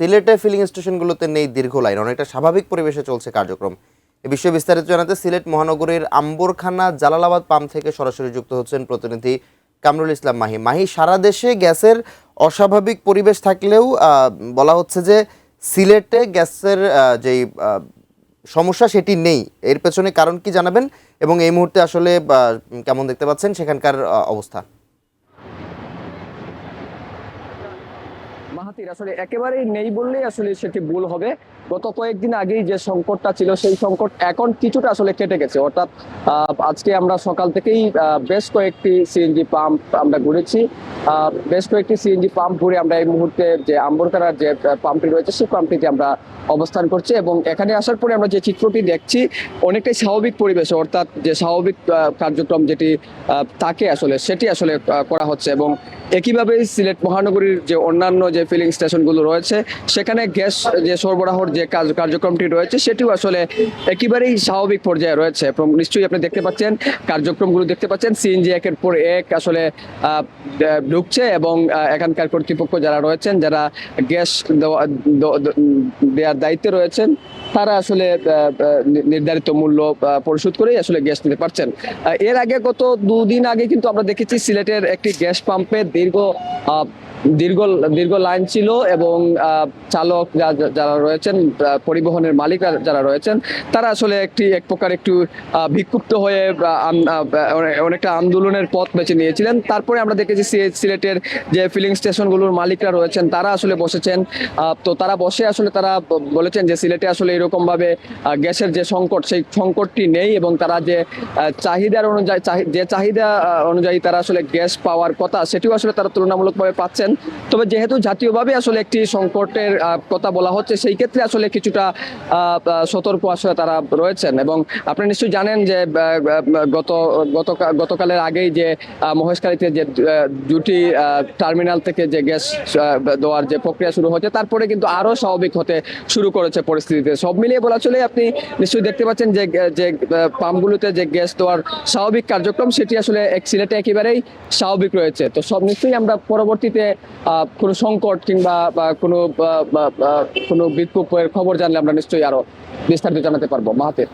সিলেটে ফিলিং স্টেশনগুলোতে নেই দীর্ঘ লাইন, অনেকটা স্বাভাবিক পরিবেশে চলছে কার্যক্রম। এ বিষয়ে বিস্তারিত জানাতে সিলেট মহানগরীর আম্বরখানা জালালাবাদ পাম্প থেকে সরাসরি যুক্ত হচ্ছেন প্রতিনিধি কামরুল ইসলাম মাহি। মাহি, সারা দেশে গ্যাসের অস্বাভাবিক পরিবেশ থাকলেও বলা হচ্ছে যে সিলেটে গ্যাসের যেই সমস্যা সেটি নেই। এর পেছনে কারণ কি জানাবেন, এবং এই মুহূর্তে আসলে কেমন দেখতে পাচ্ছেন সেখানকার অবস্থা? মাহাতির আসলে একেবারেই নেই বললেই আসলে সেটি ভুল হবে। গত কয়েকদিন আগেই যে সংকটটা ছিল সেই সংকট এখন কিছুটা আসলে কেটে গেছে। অর্থাৎ আজকে আমরা সকাল থেকেই বেশ কয়েকটি সিএনজি পাম্প আমরা ঘুরেছি। বেশ কয়েকটি সিএনজি পাম্প ঘুরে আমরা এই মুহূর্তে যে আম্বরখানার যে পাম্পটি রয়েছে সেই পাম্পটিতে আমরা অবস্থান করছি, এবং এখানে আসার পরে আমরা যে চিত্রটি দেখছি অনেকটাই স্বাভাবিক পরিবেশে, অর্থাৎ যে স্বাভাবিক কার্যক্রম যেটি তাকে আসলে সেটি আসলে করা হচ্ছে। এবং একইভাবে সিলেট মহানগরীর যে অন্যান্য যে ফিলিং স্টেশনগুলো রয়েছে সেখানে গ্যাস যে সরবরাহর যে কার্যক্রমটি রয়েছে সেটিও আসলে একেবারেই স্বাভাবিক পর্যায়ে রয়েছে। এবং নিশ্চয়ই আপনি দেখতে পাচ্ছেন কার্যক্রমগুলো দেখতে পাচ্ছেন, সিএনজি একের পর এক আসলে ঢুকছে, এবং এখানকার কর্তৃপক্ষ যারা রয়েছেন, যারা গ্যাস দেওয়ার দায়িত্বে রয়েছেন, তারা আসলে নির্ধারিত মূল্য পরিশোধ করেই আসলে গ্যাস নিতে পারছেন। এর আগে গত দুদিন আগে কিন্তু আমরা দেখেছি সিলেটের একটি গ্যাস পাম্পে দীর্ঘ লাইন ছিল, এবং চালক যারা রয়েছেন, পরিবহনের মালিকরা যারা রয়েছেন, তারা আসলে এক প্রকার একটু বিক্ষুব্ধ হয়ে অনেকটা আন্দোলনের পথ বেছে নিয়েছিলেন। তারপরে আমরা দেখেছি সিলেটের যে ফিলিং স্টেশনগুলোর মালিকরা রয়েছেন তারা আসলে বসেছেন। তো তারা বসে আসলে তারা বলেছেন যে সিলেটে আসলে এরকম ভাবে গ্যাসের যে সংকট সেই সংকটটি নেই, এবং তারা যে চাহিদা অনুযায়ী তারা আসলে গ্যাস পাওয়ার কথা সেটিও আসলে তারা তুলনামূলকভাবে পাচ্ছেন। তবে যেহেতু জাতীয়ভাবে আসলে একটি সংকটের কথা বলা হচ্ছে, সেই ক্ষেত্রে আসলে কিছুটা সতর্ক আসলে তারা রয়েছেন। এবং আপনি নিশ্চয়ই জানেন যে গতকালের আগেই যে মহেশখালীতে যে দুটি টার্মিনাল থেকে যে গ্যাস দেওয়ার যে প্রক্রিয়া শুরু হচ্ছে, তারপরে কিন্তু আরো স্বাভাবিক হতে শুরু করেছে পরিস্থিতিতে। সব মিলিয়ে বলা চলে আপনি নিশ্চয়ই দেখতে পাচ্ছেন যে পাম্পগুলোতে যে গ্যাস দেওয়ার স্বাভাবিক কার্যক্রম সেটি আসলে সিলেটে একেবারেই স্বাভাবিক রয়েছে। তো সব নিশ্চয়ই আমরা পরবর্তীতে কোনো সংকট কিংবা কোনো বিক্ষোভের খবর জানলে আমরা নিশ্চয়ই আরো বিস্তারিত জানাতে পারবো। মাহাতির।